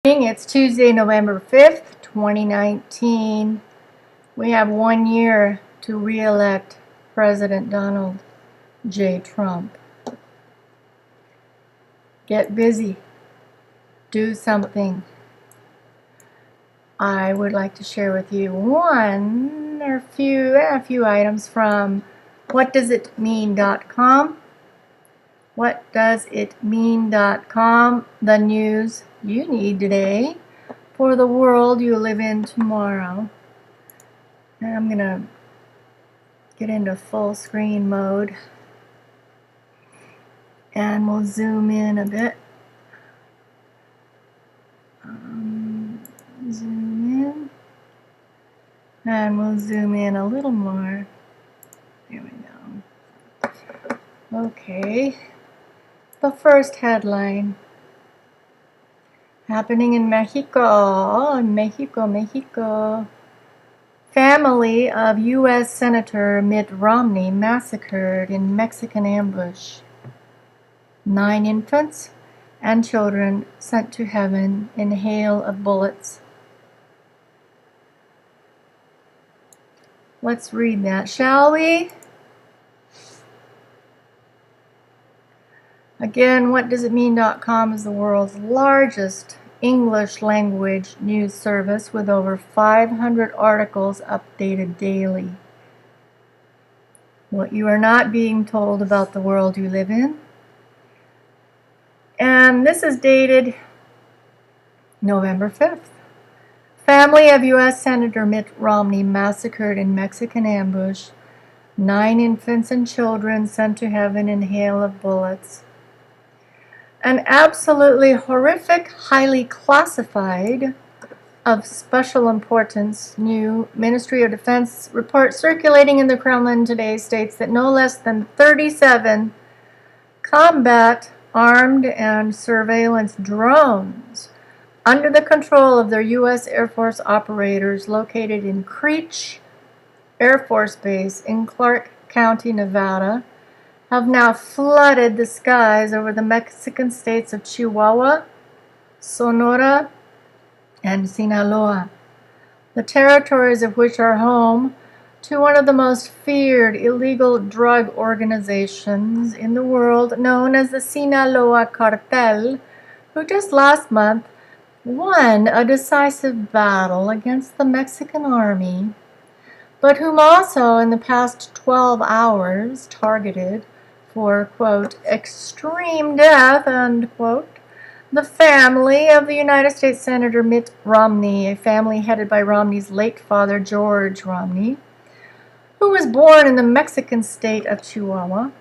It's Tuesday, November 5th, 2019. We have 1 year to re-elect President Donald J. Trump. Get busy. Do something. I would like to share with you one or a few items from whatdoesitmean.com. Whatdoesitmean.com, the news you need today for the world you live in tomorrow. And I'm going to get into full screen mode and we'll zoom in a bit. Zoom in and we'll zoom in a little more. There we go. Okay, the first headline. Happening in Mexico. Mexico. Family of U.S. Senator Mitt Romney massacred in Mexican ambush. 9 infants and children sent to heaven in hail of bullets. Let's read that, shall we? Again, whatdoesitmean.com is the world's largest English language news service with over 500 articles updated daily. What you are not being told about the world you live in. And this is dated November 5th. Family of U.S. Senator Mitt Romney massacred in Mexican ambush. 9 infants and children sent to heaven in hail of bullets. An absolutely horrific, highly classified, of special importance, new Ministry of Defense report circulating in the Kremlin today states that no less than 37 combat, armed, and surveillance drones under the control of their U.S. Air Force operators located in Creech Air Force Base in Clark County, Nevada, have now flooded the skies over the Mexican states of Chihuahua, Sonora, and Sinaloa, the territories of which are home to one of the most feared illegal drug organizations in the world, known as the Sinaloa Cartel, who just last month won a decisive battle against the Mexican army, but whom also in the past 12 hours targeted for, quote, extreme death, unquote, the family of the United States Senator Mitt Romney, a family headed by Romney's late father, George Romney, who was born in the Mexican state of Chihuahua,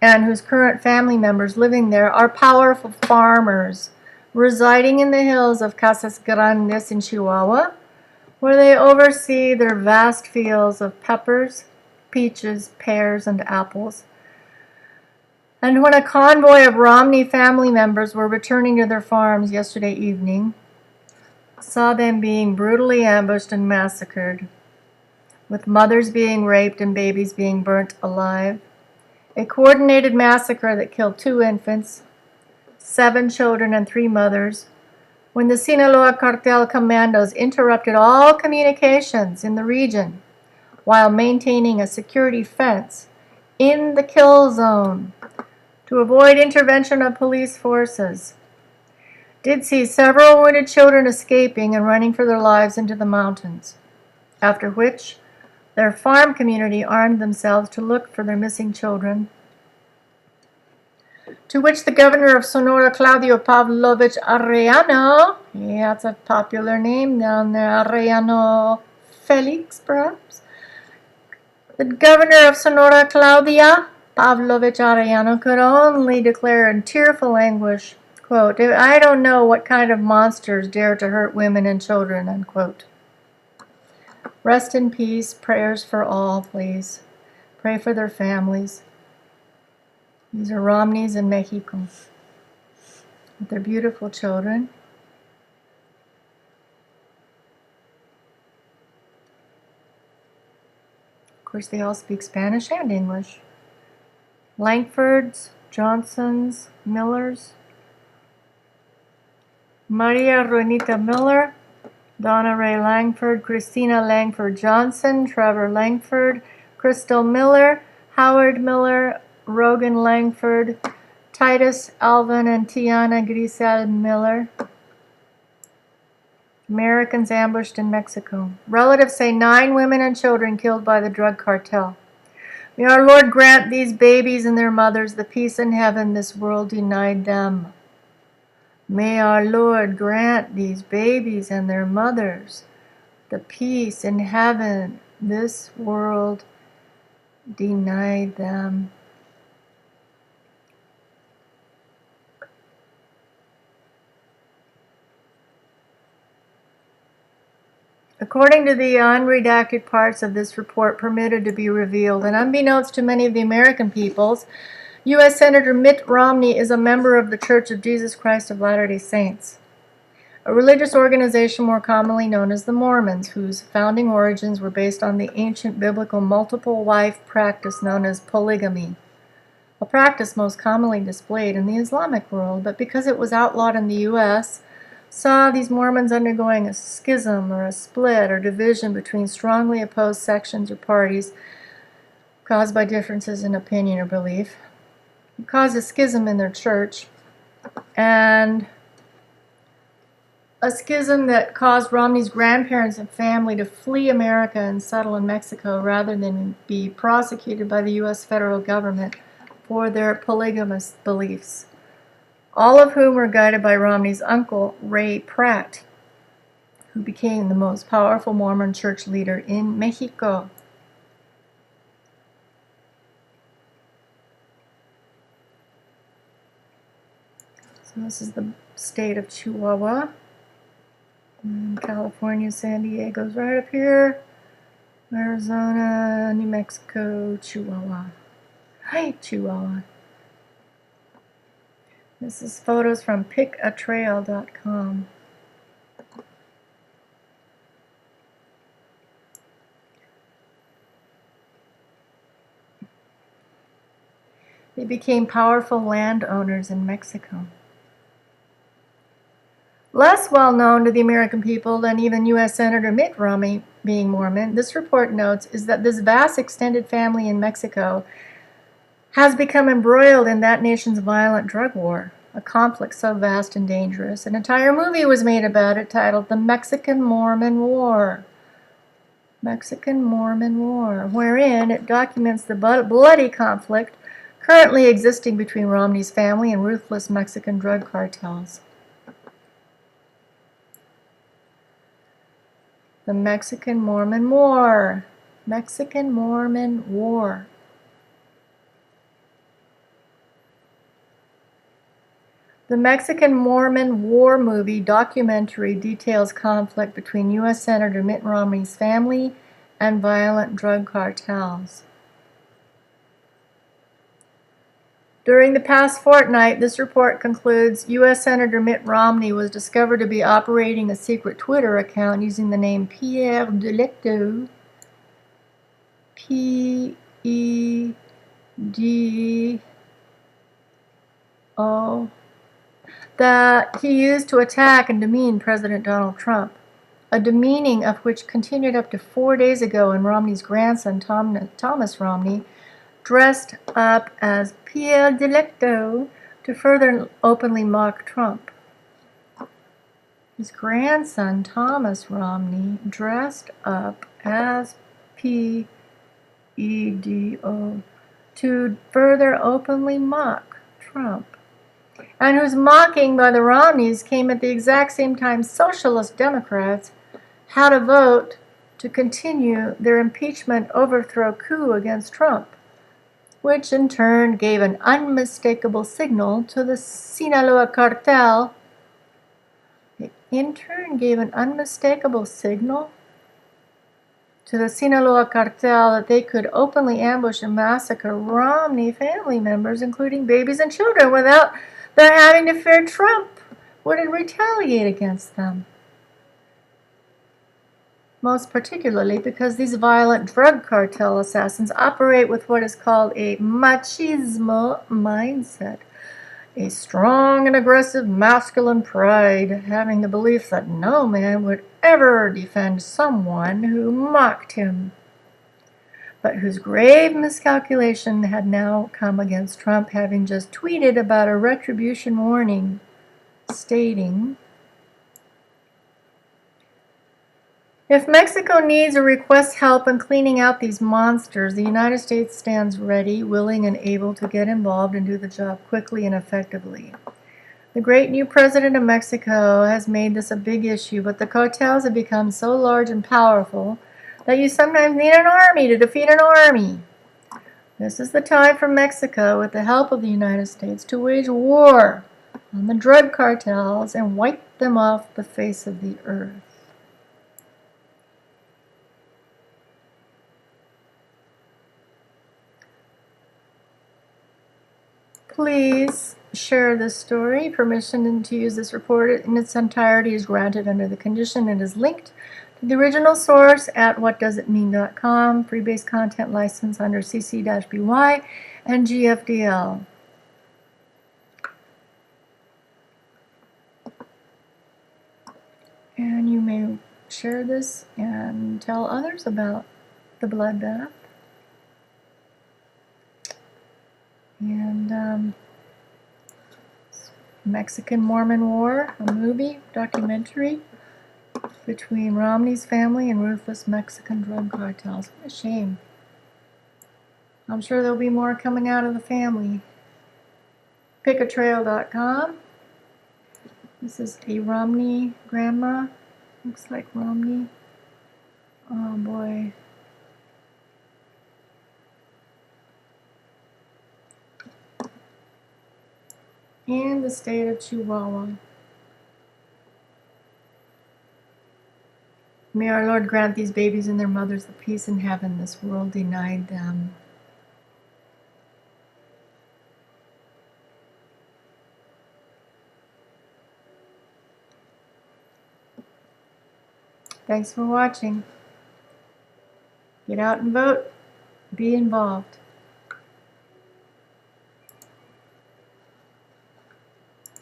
and whose current family members living there are powerful farmers residing in the hills of Casas Grandes in Chihuahua, where they oversee their vast fields of peppers, peaches, pears, and apples. And when a convoy of Romney family members were returning to their farms yesterday evening, saw them being brutally ambushed and massacred, with mothers being raped and babies being burnt alive. A coordinated massacre that killed 2 infants, 7 children, and 3 mothers, when the Sinaloa Cartel commandos interrupted all communications in the region while maintaining a security fence in the kill zone to avoid intervention of police forces, did see several wounded children escaping and running for their lives into the mountains, after which their farm community armed themselves to look for their missing children, to which the governor of Sonora, Claudio Pavlovich Arellano, yeah, that's a popular name down there, Arellano Felix, perhaps, the governor of Sonora, Claudia Pavlovich Arellano, could only declare in tearful anguish, quote, I don't know what kind of monsters dare to hurt women and children, unquote. Rest in peace. Prayers for all, please. Pray for their families. These are Romneys in Mexico with their beautiful children. Of course, they all speak Spanish and English. Langfords, Johnsons, Millers, Maria Ronita Miller, Donna Ray Langford, Christina Langford Johnson, Trevor Langford, Crystal Miller, Howard Miller, Rogan Langford, Titus Alvin and Tiana Grisel Miller. Americans ambushed in Mexico. Relatives say 9 women and children killed by the drug cartel. May our Lord grant these babies and their mothers the peace in heaven this world denied them. May our Lord grant these babies and their mothers the peace in heaven this world denied them. According to the unredacted parts of this report permitted to be revealed, and unbeknownst to many of the American peoples, U.S. Senator Mitt Romney is a member of the Church of Jesus Christ of Latter-day Saints, a religious organization more commonly known as the Mormons, whose founding origins were based on the ancient biblical multiple wife practice known as polygamy, a practice most commonly displayed in the Islamic world, but because it was outlawed in the U.S., saw these Mormons undergoing a schism or a split or division between strongly opposed sections or parties caused by differences in opinion or belief. It caused a schism in their church, and a schism that caused Romney's grandparents and family to flee America and settle in Mexico rather than be prosecuted by the U.S. federal government for their polygamous beliefs, all of whom were guided by Romney's uncle, Ray Pratt, who became the most powerful Mormon church leader in Mexico. So this is the state of Chihuahua. And California, San Diego's right up here. Arizona, New Mexico, Chihuahua. Hi, Chihuahua. This is photos from picatrail.com. They became powerful landowners in Mexico. Less well known to the American people than even U.S. Senator Mitt Romney being Mormon, this report notes is that this vast extended family in Mexico has become embroiled in that nation's violent drug war, a conflict so vast and dangerous. An entire movie was made about it titled The Mexican-Mormon War. Mexican-Mormon War, wherein it documents the bloody conflict currently existing between Romney's family and ruthless Mexican drug cartels. The Mexican-Mormon War. Mexican-Mormon War. The Mexican-Mormon War movie documentary details conflict between U.S. Senator Mitt Romney's family and violent drug cartels. During the past fortnight, this report concludes U.S. Senator Mitt Romney was discovered to be operating a secret Twitter account using the name Pierre Delicto, P-E-D-O, that he used to attack and demean President Donald Trump, a demeaning of which continued up to 4 days ago when Romney's grandson, Thomas Romney, dressed up as Pierre Delicto to further openly mock Trump. His grandson, Thomas Romney, dressed up as P-E-D-O to further openly mock Trump, and whose mocking by the Romneys came at the exact same time Socialist Democrats had to vote to continue their impeachment overthrow coup against Trump, which in turn gave an unmistakable signal to the Sinaloa cartel. It in turn gave an unmistakable signal to the Sinaloa cartel that they could openly ambush and massacre Romney family members, including babies and children, without their having to fear Trump would retaliate against them. Most particularly because these violent drug cartel assassins operate with what is called a machismo mindset. A strong and aggressive masculine pride, having the belief that no man would ever defend someone who mocked him, but whose grave miscalculation had now come against Trump, having just tweeted about a retribution warning, stating, "If Mexico needs or requests help in cleaning out these monsters, the United States stands ready, willing, and able to get involved and do the job quickly and effectively. The great new president of Mexico has made this a big issue, but the cartels have become so large and powerful that you sometimes need an army to defeat an army. This is the time for Mexico, with the help of the United States, to wage war on the drug cartels and wipe them off the face of the earth." Please share this story. Permission to use this report in its entirety is granted under the condition it is linked to the original source at whatdoesitmean.com. Free-based content license under CC-BY and GFDL. And you may share this and tell others about the bloodbath. And Mexican-Mormon War, a movie, documentary between Romney's family and ruthless Mexican drug cartels. What a shame. I'm sure there'll be more coming out of the family. Pickatrail.com. This is a Romney grandma. Looks like Romney. Oh boy. And the state of Chihuahua. May our Lord grant these babies and their mothers the peace in heaven this world denied them. Thanks for watching. Get out and vote. Be involved.